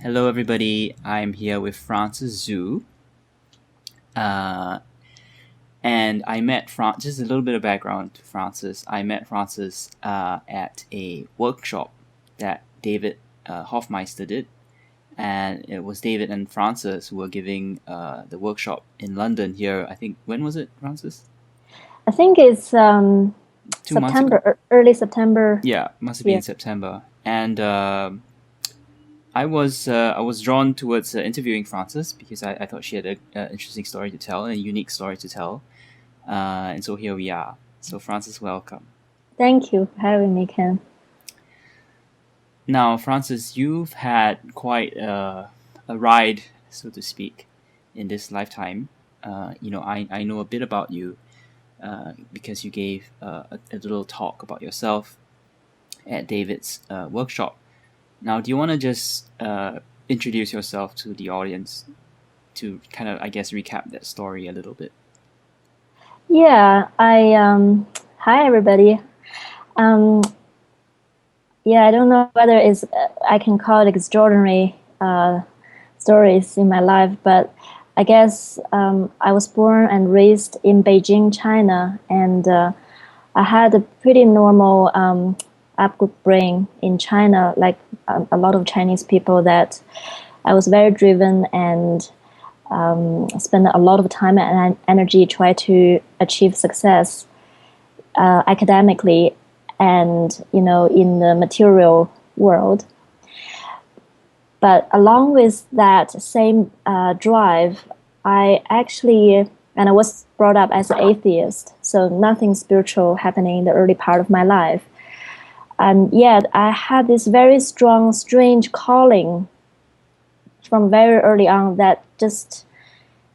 Hello, everybody. I'm here with Francis Zhu. And I met Francis, just a little bit of background to Francis. I met Francis at a workshop that David Hoffmeister did. And it was David and Francis who were giving the workshop in London here. I think, when was it, Francis? I think it's 2 months ago. September, early September. Yeah, must have been in September. And I was drawn towards interviewing Francis because I thought she had an interesting story to tell and a unique story to tell. And so here we are. So Francis, welcome. Thank you for having me, Ken. Now, Francis, you've had quite a ride, so to speak, in this lifetime. I know a bit about you because you gave a little talk about yourself at David's workshop. Now, do you want to just introduce yourself to the audience to kind of, I guess, recap that story a little bit? Yeah, hi everybody. I don't know whether I can call it extraordinary stories in my life, but I guess I was born and raised in Beijing, China, and I had a pretty normal upbringing in China, like a lot of Chinese people, that I was very driven and spent a lot of time and energy try to achieve success academically and, in the material world. But along with that same drive, I was brought up as an atheist, so nothing spiritual happening in the early part of my life. And yet I had this very strong, strange calling from very early on that just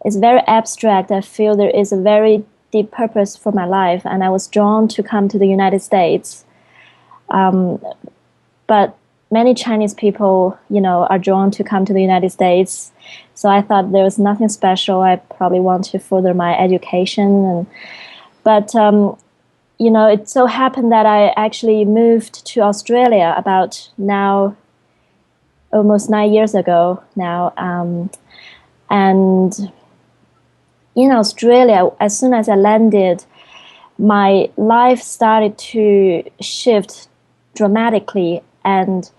is very abstract. I feel there is a very deep purpose for my life, and I was drawn to come to the United States. But many Chinese people, are drawn to come to the United States. So I thought there was nothing special. I probably want to further my education. But it so happened that I actually moved to Australia about now, almost 9 years ago now. And in Australia, as soon as I landed, my life started to shift dramatically, and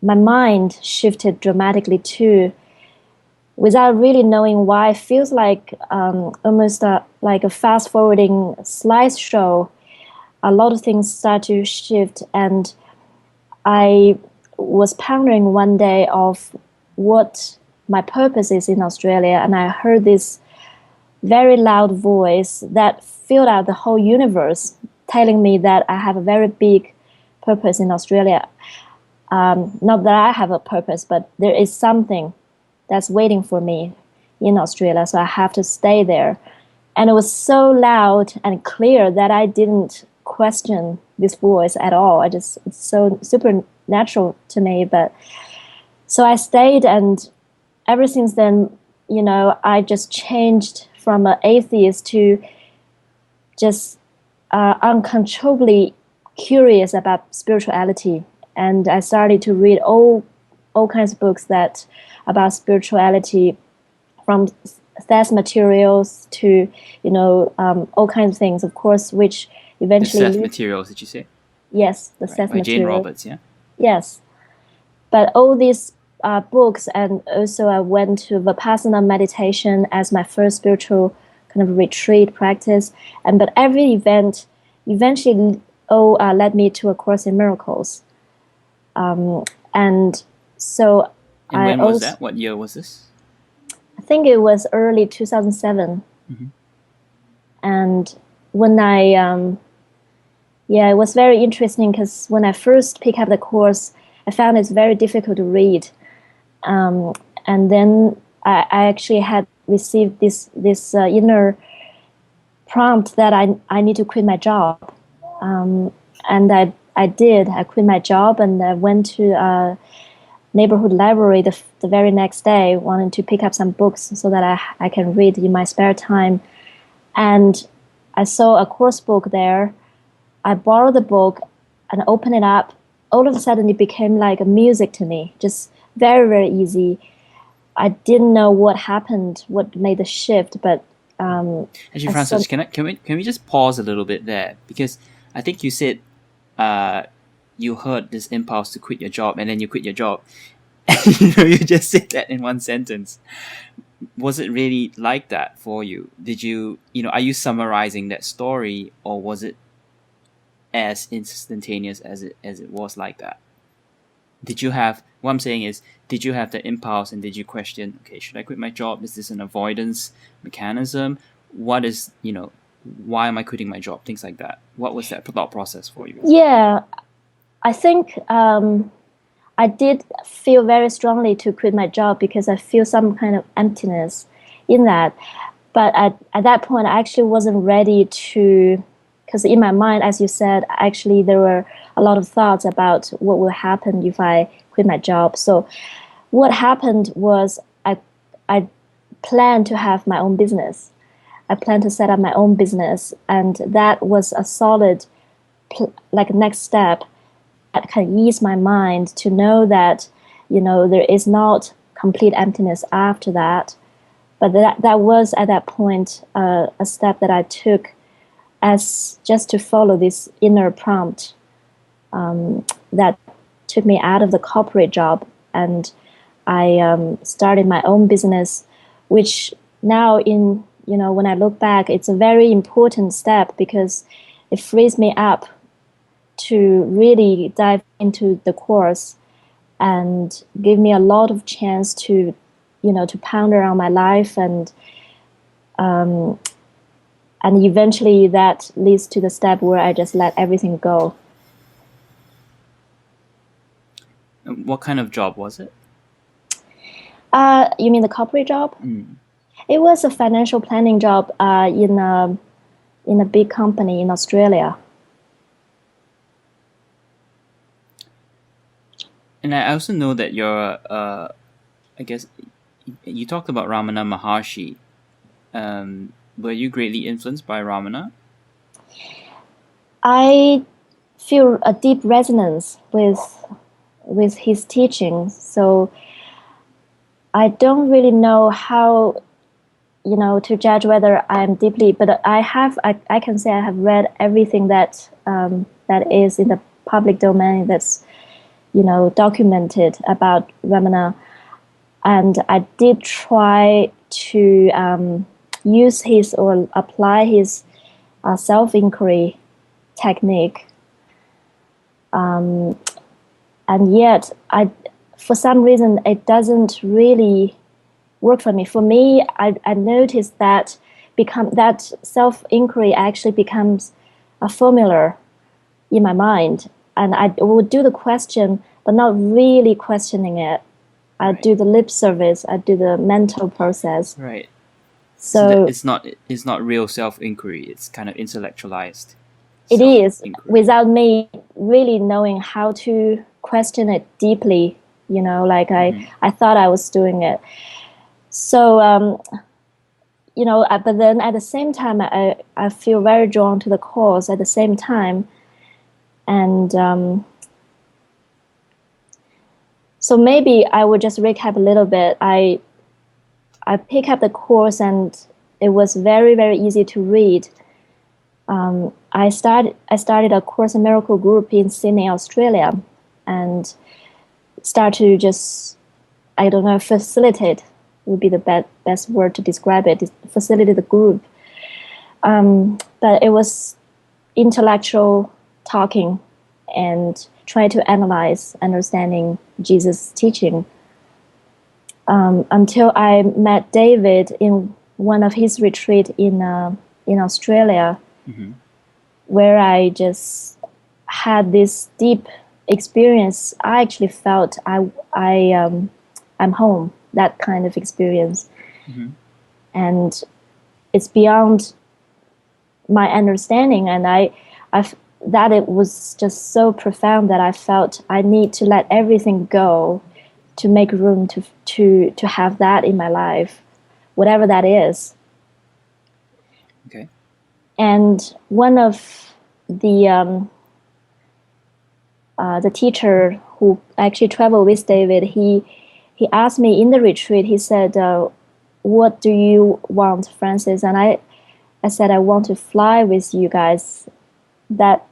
my mind shifted dramatically too, without really knowing why. It feels like almost like a fast-forwarding slideshow. A lot of things start to shift, and I was pondering one day of what my purpose is in Australia, and I heard this very loud voice that filled out the whole universe, telling me that I have a very big purpose in Australia. Not that I have a purpose, but there is something that's waiting for me in Australia, so I have to stay there. And it was so loud and clear that I didn't question this voice at all. It's so supernatural to me. But so I stayed, and ever since then, I just changed from an atheist to just uncontrollably curious about spirituality. And I started to read all kinds of books about spirituality, from Seth materials to all kinds of things, of course, which eventually. The Seth materials, did you say? Yes, the Seth by materials. Jane Roberts, yeah. Yes, but all these books, and also I went to Vipassana meditation as my first spiritual kind of retreat practice, but every event eventually led me to A Course in Miracles. And so when was that? What year was this? I think it was early 2007. Mm-hmm. And when it was very interesting, because when I first picked up the course, I found it's very difficult to read. And then I actually had received this inner prompt that I need to quit my job. And I did. I quit my job, and I went to a neighborhood library the very next day, wanting to pick up some books so that I can read in my spare time. And I saw a course book there. I borrowed the book and opened it up. All of a sudden, it became like music to me. Just very, very easy. I didn't know what happened, what made the shift, but Actually, Francis, can we just pause a little bit there, because I think you said you heard this impulse to quit your job, and then you quit your job. You just said that in one sentence. Was it really like that for you? Did you, are you summarizing that story, or was it as instantaneous as it was like that? Did you have, what I'm saying is, did you have the impulse, and did you question, okay, should I quit my job? Is this an avoidance mechanism? What is, why am I quitting my job? Things like that. What was that thought process for you? Yeah, I think I did feel very strongly to quit my job because I feel some kind of emptiness in that. But at that point, I actually wasn't ready to, because in my mind, as you said, actually there were a lot of thoughts about what will happen if I quit my job. So what happened was I planned to have my own business. I planned to set up my own business, and that was a solid next step that can ease my mind to know that there is not complete emptiness after that. But that was at that point a step that I took as just to follow this inner prompt that took me out of the corporate job, and I started my own business, which now when I look back, it's a very important step because it frees me up to really dive into the course and give me a lot of chance to ponder on my life, and eventually that leads to the step where I just let everything go. What kind of job was it? You mean the corporate job? Mm. It was a financial planning job in a big company in Australia. And I also know that you're, I guess, you talked about Ramana Maharshi. Were you greatly influenced by Ramana? I feel a deep resonance with his teachings. So I don't really know how, to judge whether I'm deeply, but I can say I have read everything that is in the public domain that's, documented about Ramana. And I did try to use his or apply his self-inquiry technique. And yet, for some reason, it doesn't really work for me. For me, I noticed that that self-inquiry actually becomes a formula in my mind. And I would do the question, but not really questioning it. I do the lip service. I do the mental process. Right. So it's not real self-inquiry. It's kind of intellectualized. It is, without me really knowing how to question it deeply. I thought I was doing it. So but then at the same time, I feel very drawn to the course at the same time, and so maybe I would just recap a little bit. I picked up the course, and it was very, very easy to read. I started a Course in Miracle group in Sydney, Australia, and start to just, I don't know, facilitate would be the best word to describe it. Facilitate the group, but it was intellectual talking and try to analyze, understanding Jesus' teaching. Until I met David in one of his retreat in Australia, where I just had this deep experience. I actually felt I'm home. That kind of experience, and it's beyond my understanding. And that it was just so profound that I felt I need to let everything go to make room to have that in my life, whatever that is. Okay. And one of the teacher who actually traveled with David, he he asked me in the retreat, he said, what do you want, Francis? And I said, I want to fly with you guys. That,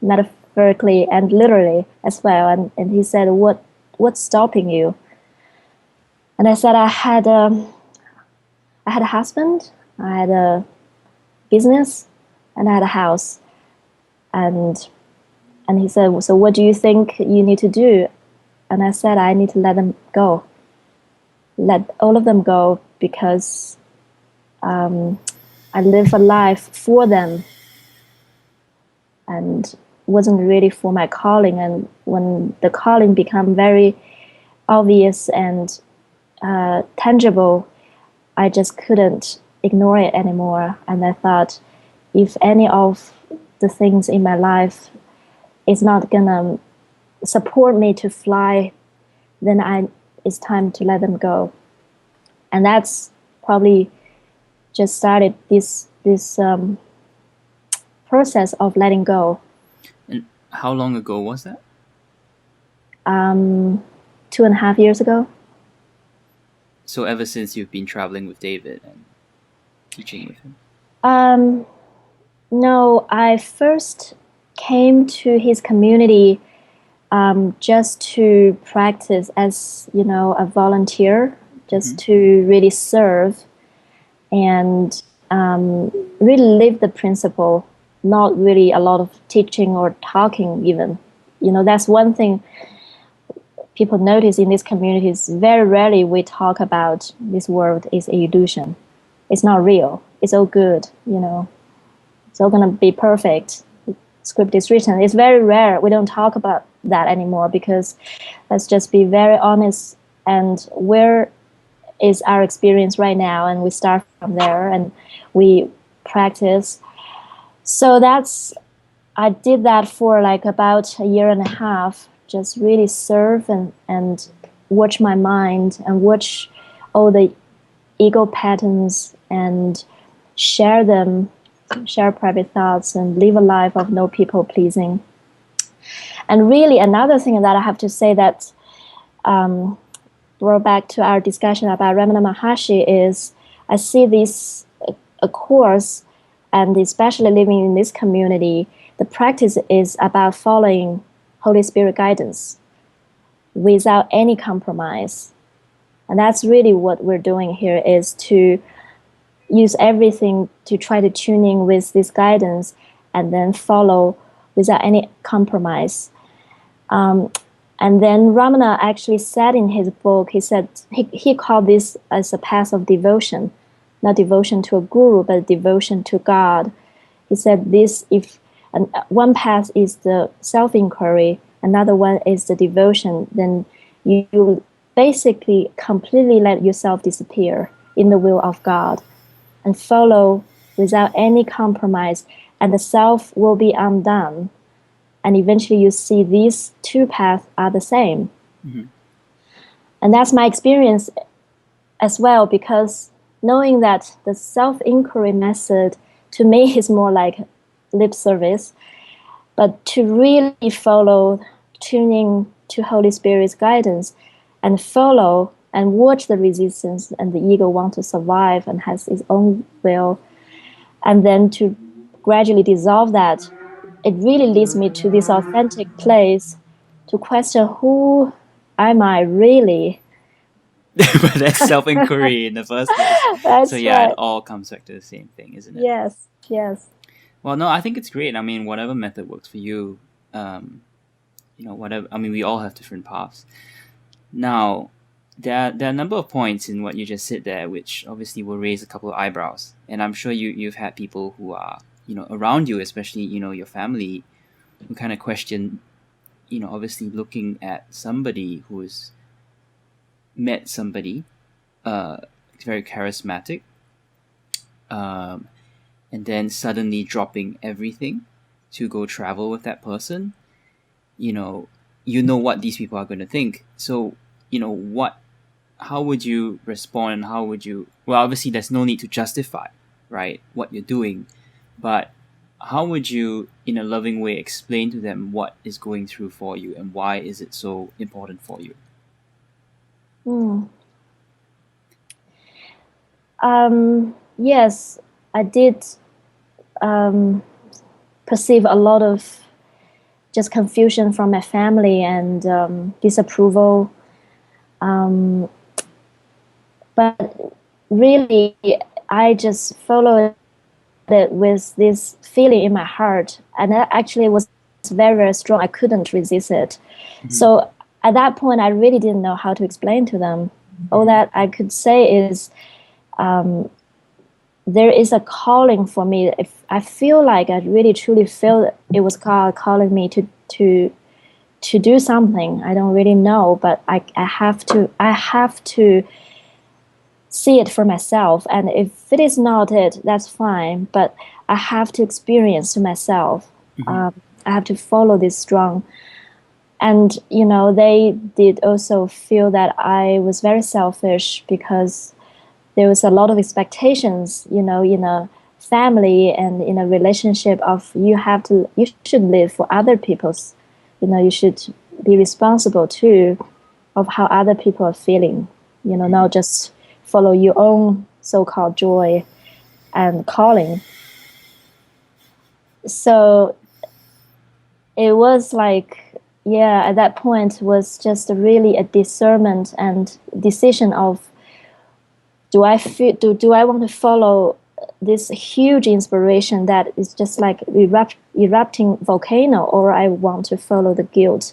metaphorically and literally as well. And he said, what's stopping you? And I said, I had a husband, I had a business, and I had a house. And he said, so what do you think you need to do? And I said, I need to let them go. Let all of them go, because I live a life for them and wasn't really for my calling. And when the calling became very obvious and tangible, I just couldn't ignore it anymore. And I thought, if any of the things in my life is not gonna support me to fly, then it's time to let them go. And that's probably just started this process of letting go. And how long ago was that? 2.5 years ago. So ever since you've been traveling with David and teaching with him? No, I first came to his community just to practice as, a volunteer, just to really serve and really live the principle, not really a lot of teaching or talking even. That's one thing people notice in these communities. Very rarely we talk about this world is an illusion. It's not real. It's all good, It's all going to be perfect. The script is written. It's very rare. We don't talk about that anymore, because let's just be very honest. And where is our experience right now? And we start from there and we practice. So I did that for like about 1.5 years, just really serve and watch my mind and watch all the ego patterns and share private thoughts and live a life of no people pleasing. And really another thing that I have to say that brought back to our discussion about Ramana Maharshi is, I see this a course, and especially living in this community, the practice is about following Holy Spirit guidance without any compromise. And that's really what we're doing here, is to use everything to try to tune in with this guidance and then follow without any compromise. And then Ramana actually said in his book, he said he called this as a path of devotion, not devotion to a guru, but devotion to God. He said one path is the self-inquiry, another one is the devotion, then you basically completely let yourself disappear in the will of God and follow without any compromise, and the self will be undone. And eventually you see these two paths are the same. Mm-hmm. And that's my experience as well, because knowing that the self-inquiry method to me is more like lip service, but to really follow, tuning to Holy Spirit's guidance and follow and watch the resistance and the ego want to survive and has its own will, and then to gradually dissolve that, it really leads me to this authentic place to question, who am I really? But that's self-inquiry in the first place. So yeah, right. It all comes back to the same thing, isn't it? Yes. Well, no, I think it's great. I mean, whatever method works for you, whatever. I mean, we all have different paths. Now, there are a number of points in what you just said there, which obviously will raise a couple of eyebrows. And I'm sure you've had people who are, around you, especially, your family, who kind of question, obviously looking at somebody who's met somebody, very charismatic, and then suddenly dropping everything to go travel with that person. You know what these people are going to think. So, how would you respond? How would you, well, obviously there's no need to justify, right, what you're doing, but how would you, in a loving way, explain to them what is going through for you and why is it so important for you? Mm. Yes, I did perceive a lot of just confusion from my family and disapproval. But really, I just followed it with this feeling in my heart, and that actually was very, very strong. I couldn't resist it. Mm-hmm. So at that point, I really didn't know how to explain to them. All that I could say is, there is a calling for me. If I feel like I really truly feel it was God calling me to do something. I don't really know, but I have to see it for myself. And if it is not it, that's fine. But I have to experience to myself. Mm-hmm. I have to follow this strong. And they did also feel that I was very selfish because there was a lot of expectations, in a family and in a relationship of you should live for other people's, you should be responsible too of how other people are feeling, not just follow your own so-called joy and calling. So it was like, yeah, at that point was just really a discernment and decision of, do I want to follow this huge inspiration that is just like erupting volcano, or I want to follow the guilt?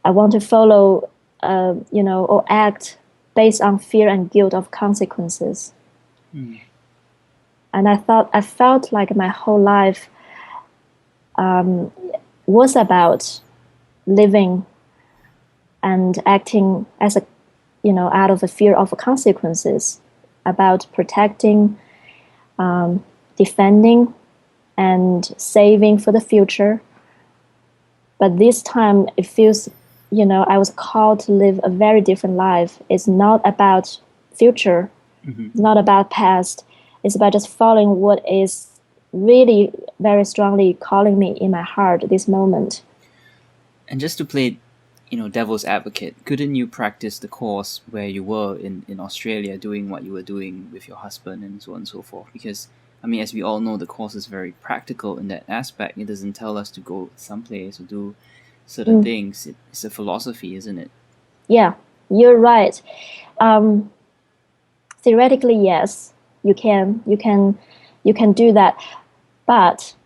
I want to follow, or act based on fear and guilt of consequences. Mm. And I felt like my whole life was about living and acting as a, out of a fear of consequences, about protecting, defending, and saving for the future. But this time it feels, I was called to live a very different life. It's not about future. Mm-hmm. It's not about past. It's about just following what is really very strongly calling me in my heart this moment. And just to play, devil's advocate, couldn't you practice the course where you were in Australia doing what you were doing with your husband and so on and so forth? Because, as we all know, the course is very practical in that aspect. It doesn't tell us to go someplace or do certain things. It's a philosophy, isn't it? Yeah, you're right. Theoretically, yes, you can do that, but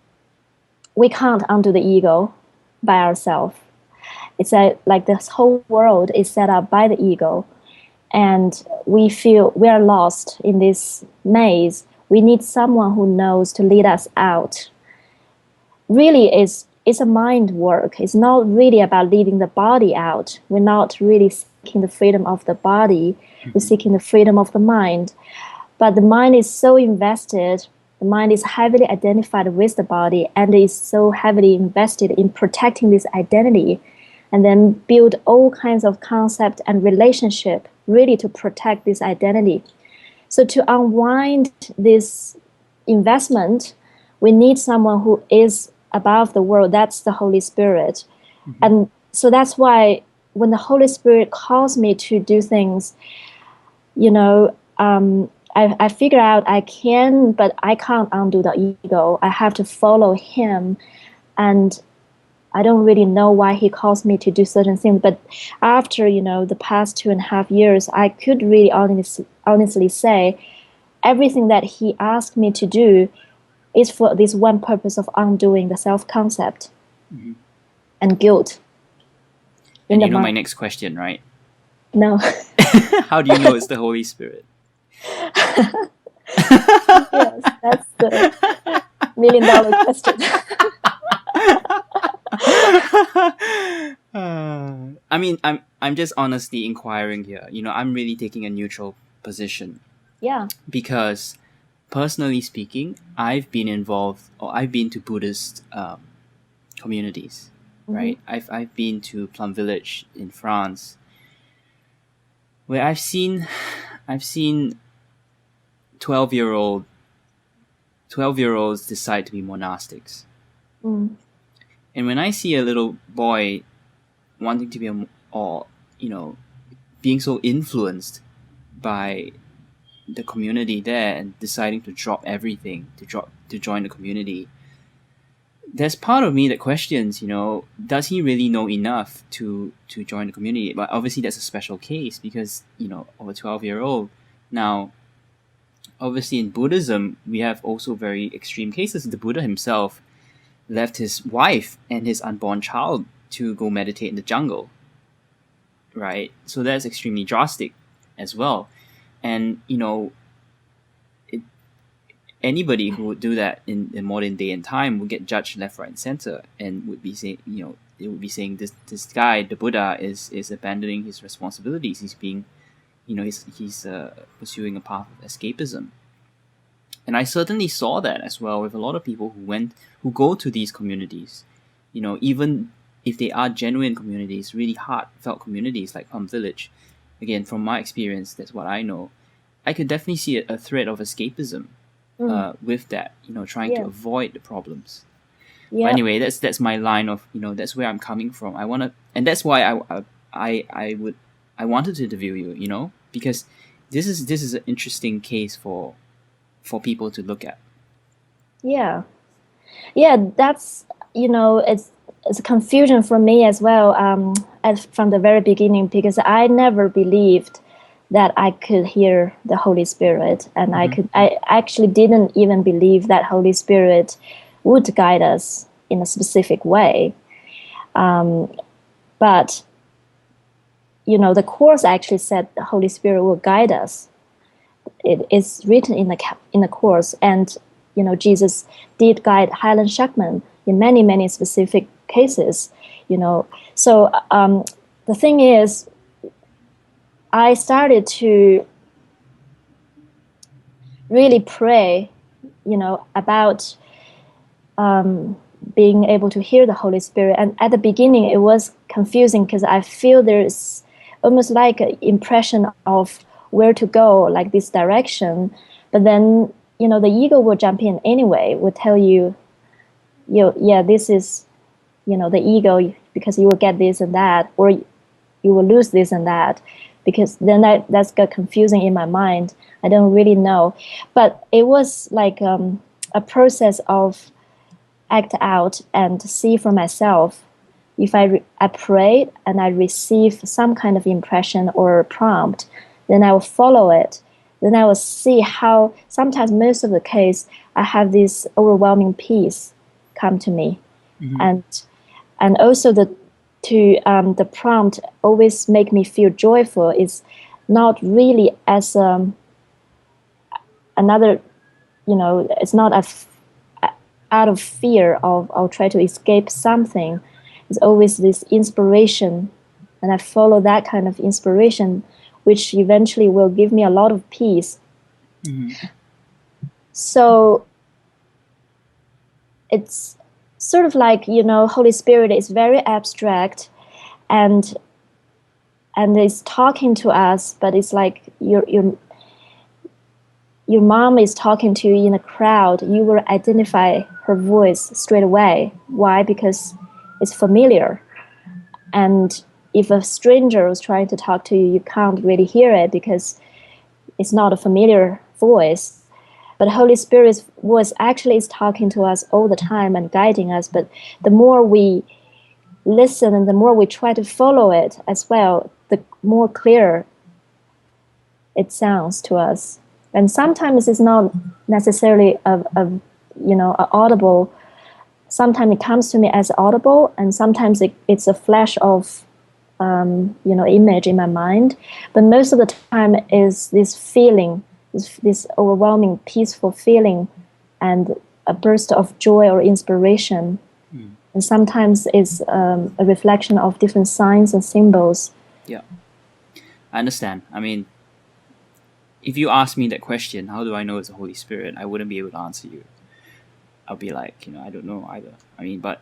we can't undo the ego by ourselves. It's like this whole world is set up by the ego, and we feel we are lost in this maze. We need someone who knows to lead us out. Really, it's a mind work. It's not really about leading the body out. We're not really seeking the freedom of the body. We're seeking the freedom of the mind. But the mind is so invested. The mind is heavily identified with the body and is so heavily invested in protecting this identity, and then build all kinds of concept and relationship really to protect this identity. So to unwind this investment, we need someone who is above the world. That's the Holy Spirit. Mm-hmm. And so that's why when the Holy Spirit calls me to do things, I figure out I can, but I can't undo the ego. I have to follow him. And I don't really know why he calls me to do certain things. But after, the past 2.5 years, I could really honestly say everything that he asked me to do is for this one purpose of undoing the self-concept and guilt. And you know my next question, right? No. How do you know it's the Holy Spirit? Yes, that's the $1 million question. I'm just honestly inquiring here. I'm really taking a neutral position. Yeah. Because personally speaking, I've been involved, or I've been to Buddhist communities, right? I've been to Plum Village in France, where I've seen 12-year-olds decide to be monastics. And when I see a little boy wanting to be being so influenced by the community there and deciding to drop everything to join the community, there's part of me that questions, does he really know enough to join the community? But obviously that's a special case because, of a 12-year-old. Now, obviously in Buddhism, we have also very extreme cases. The Buddha himself left his wife and his unborn child to go meditate in the jungle, right? So that's extremely drastic as well. And, anybody who would do that in modern day and time would get judged left, right, and center, and would be saying, they would be saying this guy, the Buddha, is abandoning his responsibilities. He's being, he's pursuing a path of escapism. And I certainly saw that as well with a lot of people who go to these communities, even if they are genuine communities, really heartfelt communities like Plum Village. Again, from my experience, that's what I know. I could definitely see a threat of escapism with that, trying to avoid the problems. Yeah. But anyway, that's my line of, that's where I'm coming from. And that's why I wanted to interview you, because this is an interesting case for people to look at. Yeah, that's it's a confusion for me as well. From the very beginning, because I never believed that I could hear the Holy Spirit, and I actually didn't even believe that Holy Spirit would guide us in a specific way. But the Course actually said the Holy Spirit will guide us. It is written in the Course, and Jesus did guide Highland Shackman in many, many specific cases. So the thing is, I started to really pray, about being able to hear the Holy Spirit. And at the beginning, it was confusing because I feel there's almost like an impression of where to go, like this direction. But then, the ego will jump in anyway, will tell you, this is, the ego, because you will get this and that, or you will lose this and that. Because then that's got confusing in my mind. I don't really know. But it was like a process of act out and see for myself. If I pray and I receive some kind of impression or prompt, then I will follow it. Then I will see how sometimes, most of the case, I have this overwhelming peace come to me. And also the prompt always make me feel joyful. Is not really as another, it's not out of fear of I'll try to escape something. It's always this inspiration, and I follow that kind of inspiration, which eventually will give me a lot of peace. So it's sort of like, Holy Spirit is very abstract, and it's talking to us, but it's like your mom is talking to you in a crowd. You will identify her voice straight away. Why? Because it's familiar. And if a stranger is trying to talk to you, you can't really hear it because it's not a familiar voice. But Holy Spirit's voice actually is talking to us all the time and guiding us. But the more we listen and the more we try to follow it as well, the more clear it sounds to us. And sometimes it's not necessarily a audible. Sometimes it comes to me as audible, and sometimes it's a flash of image in my mind. But most of the time is this feeling, this overwhelming, peaceful feeling, and a burst of joy or inspiration. And sometimes it's a reflection of different signs and symbols. Yeah, I understand. I mean, if you ask me that question, how do I know it's the Holy Spirit? I wouldn't be able to answer you. I'll be like, I don't know either. I mean, but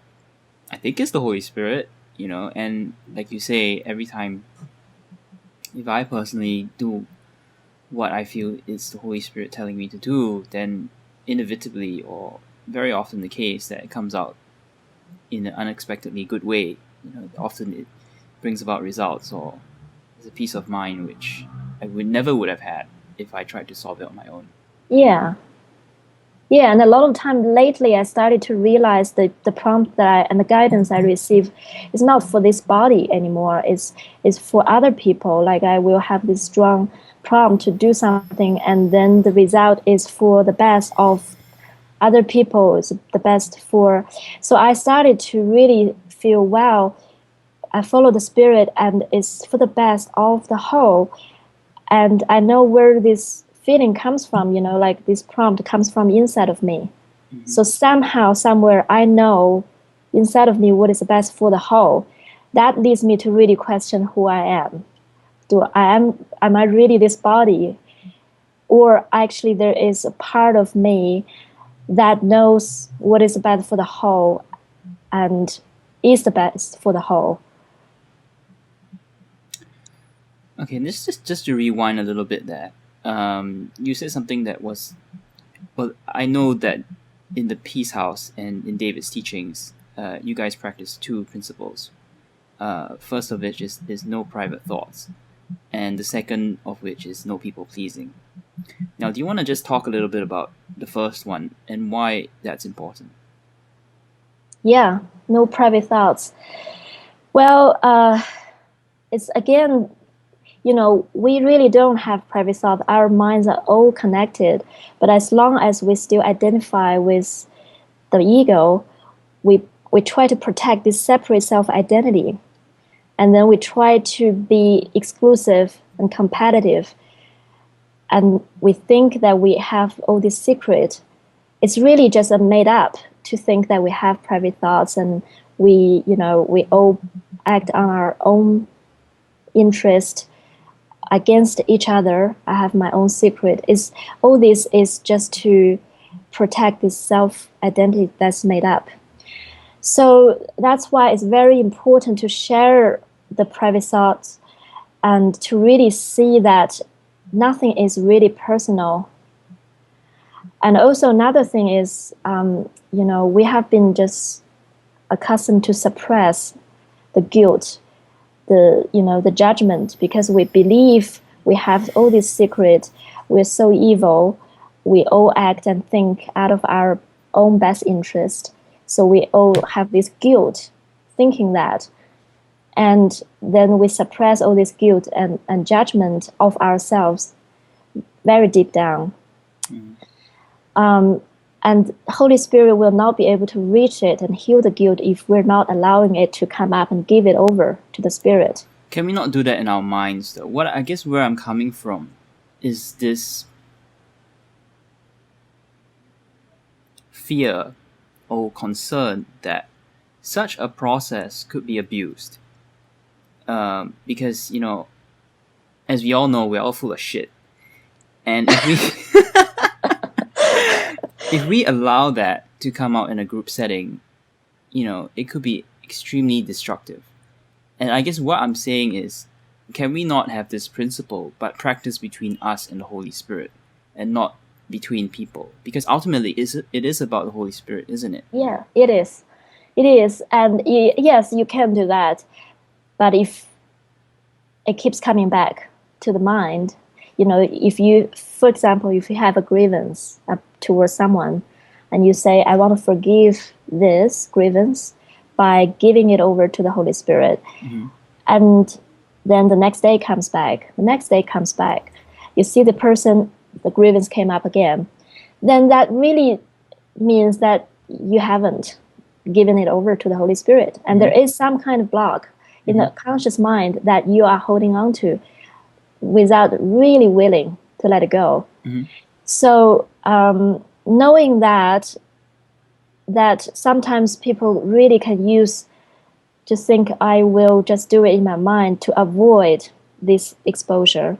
I think it's the Holy Spirit, and like you say, every time, if I personally do what I feel is the Holy Spirit telling me to do, then inevitably, or very often the case, that it comes out in an unexpectedly good way. Often it brings about results or It's a peace of mind which I never would have had if I tried to solve it on my own. Yeah. Yeah, and a lot of time lately, I started to realize that the prompt and the guidance I receive is not for this body anymore. It's for other people. Like I will have this strong prompt to do something, and then the result is for the best of other people. It's the best for. So I started to really feel, wow, I follow the spirit, and it's for the best of the whole. And I know where this feeling comes from, like this prompt comes from inside of me. Mm-hmm. So somehow, somewhere, I know inside of me what is best for the whole. That leads me to really question who I am. Am I really this body? Or actually there is a part of me that knows what is best for the whole and is the best for the whole. Okay, just to rewind a little bit there. You said something that was, well, I know that in the Peace House and in David's teachings, you guys practice two principles. First of which is no private thoughts, and the second of which is no people pleasing. Now, do you want to just talk a little bit about the first one and why that's important? Yeah, no private thoughts. Well, it's again, we really don't have private thoughts. Our minds are all connected. But as long as we still identify with the ego, we try to protect this separate self-identity. And then we try to be exclusive and competitive. And we think that we have all this secret. It's really just a made up to think that we have private thoughts and we all act on our own interest against each other. I have my own secret. All this is just to protect this self-identity that's made up. So that's why it's very important to share the private thoughts and to really see that nothing is really personal. And also another thing is, we have been just accustomed to suppress the guilt, the judgment, because we believe we have all this secret. We're so evil. We all act and think out of our own best interest. So we all have this guilt, thinking that. And then we suppress all this guilt and judgment of ourselves very deep down. And Holy Spirit will not be able to reach it and heal the guilt if we're not allowing it to come up and give it over to the Spirit. Can we not do that in our minds, though? What I guess where I'm coming from is this fear or concern that such a process could be abused. Because, as we all know, we're all full of shit. And if we allow that to come out in a group setting, it could be extremely destructive. And I guess what I'm saying is, can we not have this principle, but practice between us and the Holy Spirit, and not between people? Because ultimately, it is about the Holy Spirit, isn't it? Yeah, it is. It is. And yes, you can do that. But if it keeps coming back to the mind, if you, for example, if you have a grievance towards someone and you say, I want to forgive this grievance by giving it over to the Holy Spirit. Mm-hmm. And then the next day comes back. You see the person, the grievance came up again. Then that really means that you haven't given it over to the Holy Spirit. And there is some kind of block in the conscious mind that you are holding on to without really willing to let it go. Mm-hmm. So knowing that sometimes people really can use to think, I will just do it in my mind to avoid this exposure.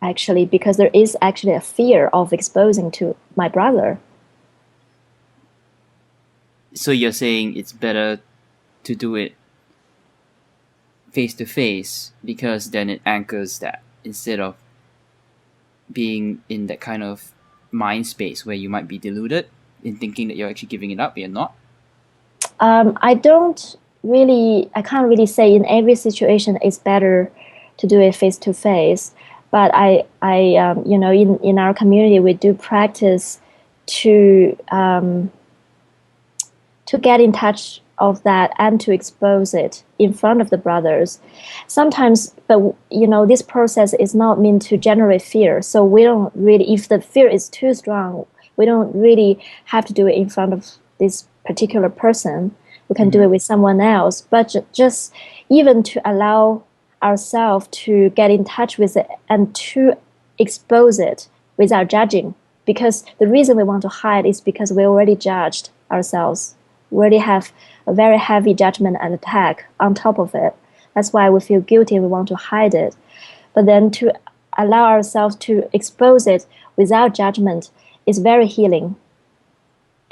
Actually, because there is actually a fear of exposing to my brother. So you're saying it's better to do it face to face because then it anchors that, instead of being in that kind of mind space where you might be deluded in thinking that you're actually giving it up, but you're not? I can't really say in every situation it's better to do it face to face. But in our community, we do practice to get in touch of that and to expose it in front of the brothers. Sometimes, but this process is not meant to generate fear. So we don't really, if the fear is too strong, we don't really have to do it in front of this particular person. We can do it with someone else. But just even to allow ourselves to get in touch with it and to expose it without judging. Because the reason we want to hide is because we already judged ourselves. We already have a very heavy judgment and attack on top of it. That's why we feel guilty and we want to hide it. But then to allow ourselves to expose it without judgment is very healing.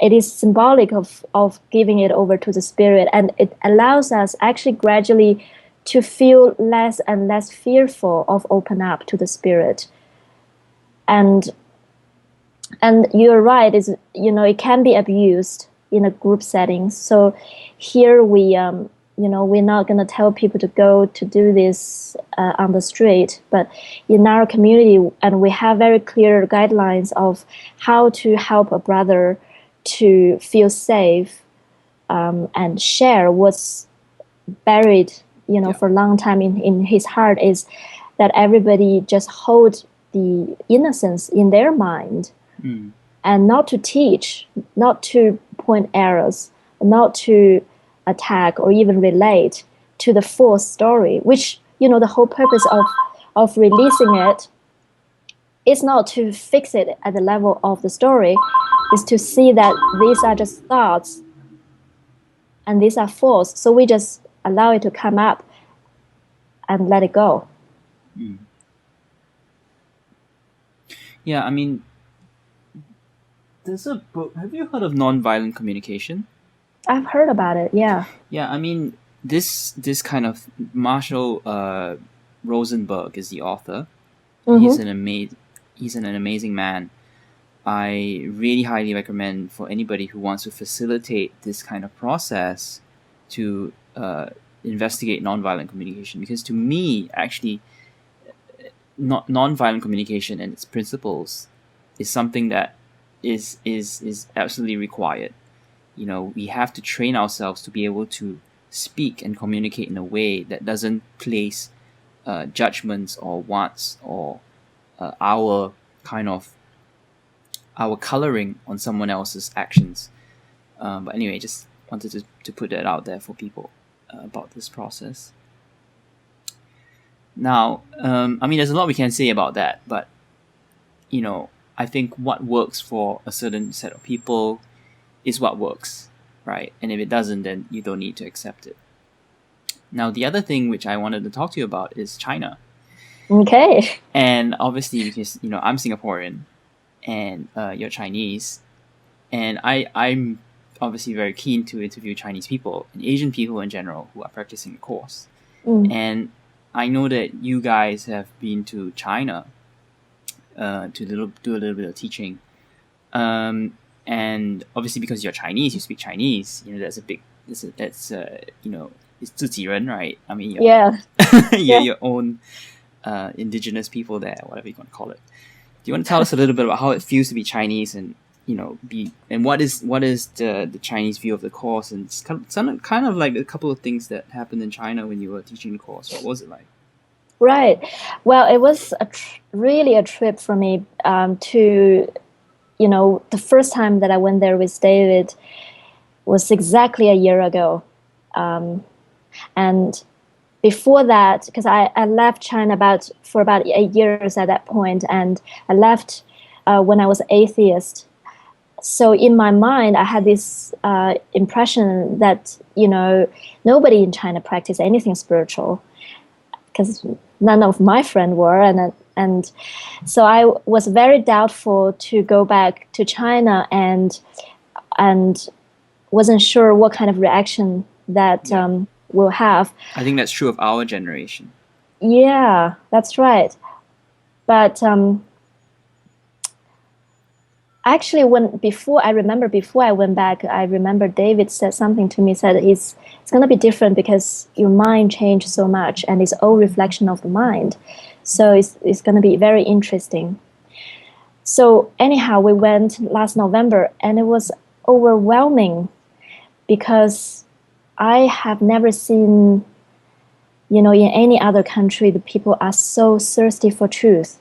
It is symbolic of giving it over to the spirit, and it allows us actually gradually to feel less and less fearful of open up to the spirit. And you're right, it can be abused in a group setting. So here we're not going to tell people to go to do this on the street, but in our community, and we have very clear guidelines of how to help a brother to feel safe and share what's buried, for a long time in his heart, is that everybody just hold the innocence in their mind. And not to teach, not to point arrows, not to attack or even relate to the full story, which, the whole purpose of releasing it is not to fix it at the level of the story, is to see that these are just thoughts and these are false. So we just allow it to come up and let it go. Yeah, I mean, there's a book. Have you heard of Nonviolent Communication? I've heard about it. Yeah. Yeah, I mean, this kind of Marshall Rosenberg is the author. He's an amazing man. I really highly recommend for anybody who wants to facilitate this kind of process to investigate nonviolent communication, because to me, actually, nonviolent communication and its principles is something that is absolutely required. We have to train ourselves to be able to speak and communicate in a way that doesn't place judgments or wants or our coloring on someone else's actions. But anyway, just wanted to put that out there for people about this process. Now, there's a lot we can say about that, but I think what works for a certain set of people is what works, right? And if it doesn't, then you don't need to accept it. Now, the other thing which I wanted to talk to you about is China. Okay. And obviously, because I'm Singaporean and you're Chinese, and I'm obviously very keen to interview Chinese people and Asian people in general who are practicing the course. And I know that you guys have been to China to do a little bit of teaching, and obviously because you're Chinese, you speak Chinese. That's it's 自己人, right? I mean, you're your own indigenous people there, whatever you want to call it. Do you want to tell us a little bit about how it feels to be Chinese, and what is the Chinese view of the course, and it's kind of like a couple of things that happened in China when you were teaching the course? What was it like? Right. Well, it was really a trip for me to, the first time that I went there with David was exactly a year ago. And before that, because I left China for about 8 years at that point, and I left when I was atheist. So in my mind, I had this impression that, nobody in China practiced anything spiritual, because none of my friends were, and so I was very doubtful to go back to China, and wasn't sure what kind of reaction that we'll have. I think that's true of our generation. Yeah, that's right. But actually, before I went back, I remember David said something to me. Said it's going to be different because your mind changed so much, and it's all reflection of the mind. So it's going to be very interesting. So anyhow, we went last November, and it was overwhelming because I have never seen, in any other country, the people are so thirsty for truth,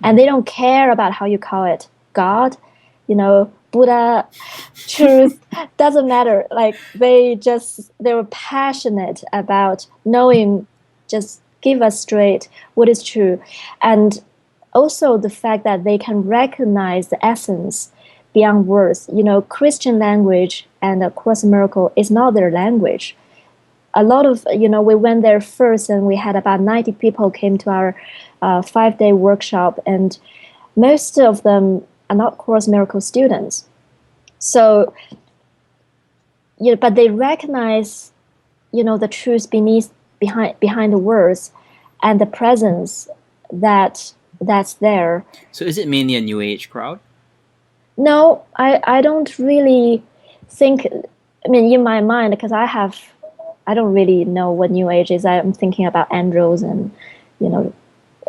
and they don't care about how you call it, God, Buddha, truth, doesn't matter. Like they were passionate about knowing, just give us straight what is true. And also the fact that they can recognize the essence beyond words. Christian language and A Course in Miracles is not their language. A lot of, we went there first and we had about 90 people came to our 5-day workshop, and most of them are not Course in Miracles students. So, but they recognize, the truth behind the words and the presence that's there. So is it mainly a New Age crowd? No, I don't really think, in my mind, because I don't really know what New Age is. I'm thinking about angels and,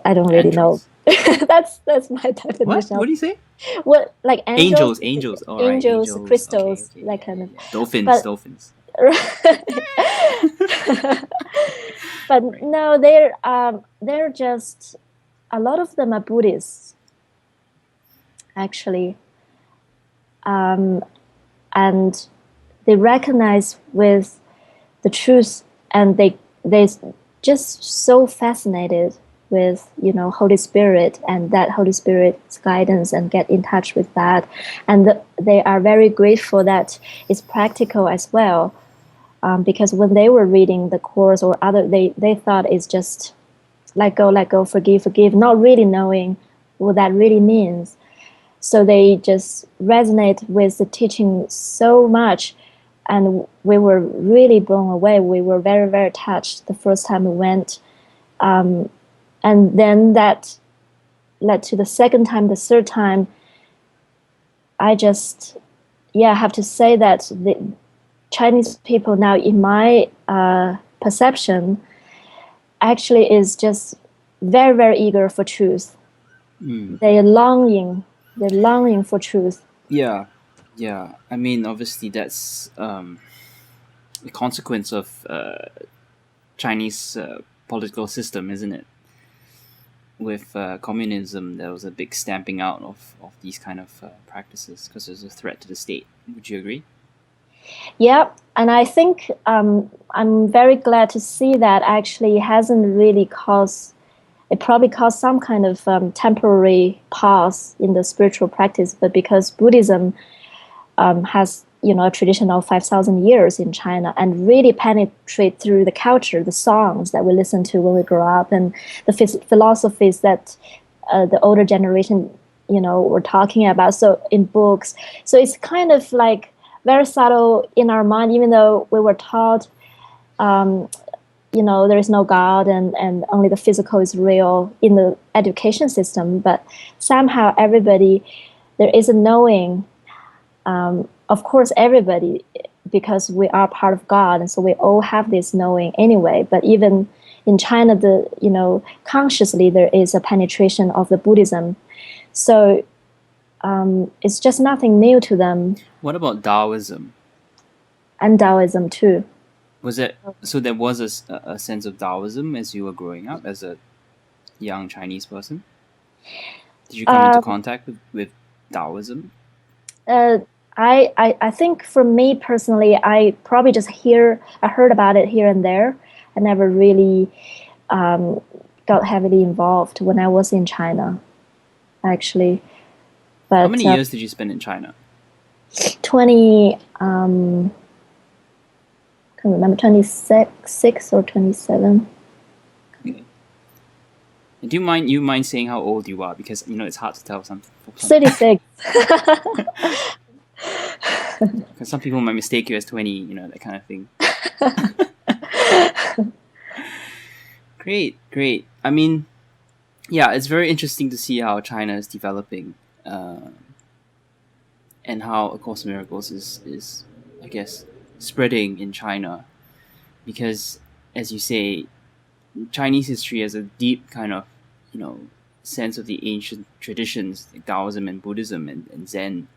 I don't really know. That's my definition. What do you say? What, like angels? Angels. All right, angels, crystals, okay. that kind of. Dolphins. But no, they're just, a lot of them are Buddhists, actually, and they recognize with the truth, and they just so fascinated with Holy Spirit and that Holy Spirit's guidance, and get in touch with that, and they are very grateful that it's practical as well, because when they were reading the Course or other, they thought it's just let go, forgive, not really knowing what that really means. So they just resonate with the teaching so much, and we were really blown away. We were very, very touched the first time we went. And then that led to the second time, the third time. I just, have to say that the Chinese people now, in my perception, actually is just very, very eager for truth. They're longing for truth. Yeah. I mean, obviously, that's the consequence of Chinese political system, isn't it? With communism, there was a big stamping out of these kind of practices because there's a threat to the state. Would you agree? Yeah, and I think I'm very glad to see that actually hasn't really caused. It probably caused some kind of temporary pause in the spiritual practice, but because Buddhism has a tradition of 5,000 years in China, and really penetrate through the culture, the songs that we listen to when we grow up, and the philosophies that the older generation were talking about. So in books, so it's kind of like very subtle in our mind, even though we were taught there is no God and only the physical is real in the education system, but somehow there is a knowing. Of course, everybody, because we are part of God, and so we all have this knowing anyway. But even in China, consciously there is a penetration of the Buddhism, so it's just nothing new to them. What about Taoism? And Taoism too. Was it so? There was a sense of Taoism as you were growing up as a young Chinese person. Did you come into contact with Taoism? I think for me personally, I probably just heard about it here and there. I never really got heavily involved when I was in China, actually. But how many years did you spend in China? 20. Can't remember, 26 or 27. Okay. Do you mind saying how old you are? Because it's hard to tell some. 36. Because some people might mistake you as 20, that kind of thing. Great. I mean, yeah, it's very interesting to see how China is developing. and how A Course in Miracles is I guess spreading in China, because as you say, Chinese history has a deep kind of sense of the ancient traditions like Taoism and Buddhism and Zen,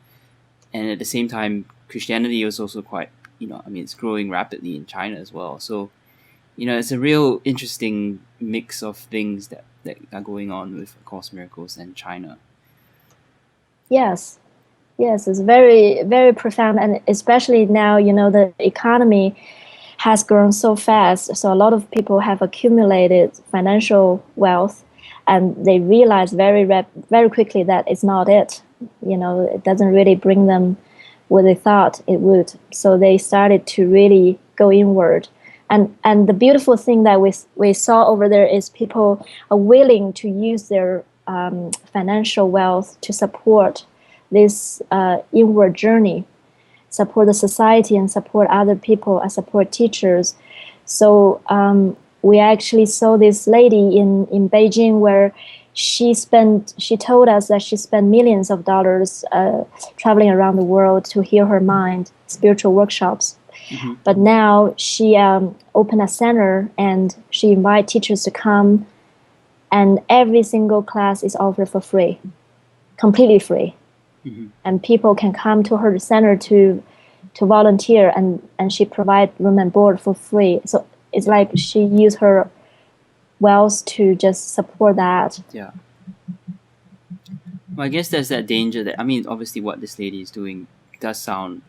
and at the same time Christianity is also quite it's growing rapidly in China as well. So it's a real interesting mix of things that are going on with A Course in Miracles and China. Yes, it's very, very profound, and especially now, the economy has grown so fast. So a lot of people have accumulated financial wealth, and they realize very quickly that it's not it. It doesn't really bring them what they thought it would. So they started to really go inward. And the beautiful thing that we saw over there is people are willing to use their financial wealth to support this inward journey, support the society and support other people and support teachers. So we actually saw this lady in Beijing where she told us that she spent millions of dollars traveling around the world to heal her mind, spiritual workshops. Mm-hmm. But now she opened a center and she invites teachers to come, and every single class is offered for free, completely free. Mm-hmm. And people can come to her center to volunteer, and she provides room and board for free. So it's like she used her wealth to just support that. Yeah. Well, I guess there's that danger that, obviously what this lady is doing does sound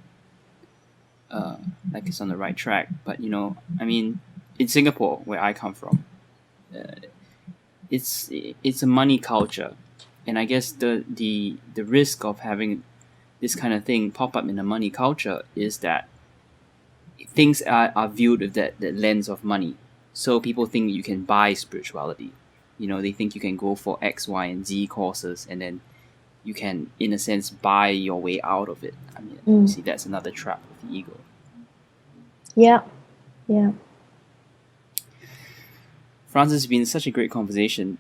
like it's on the right track, but in Singapore, where I come from, it's a money culture, and I guess the risk of having this kind of thing pop up in a money culture is that things are viewed with that lens of money. So people think you can buy spirituality. They think you can go for X, Y, and Z courses, and then you can, in a sense, buy your way out of it. See, that's another trap of the ego. Yeah. Francis, it's been such a great conversation.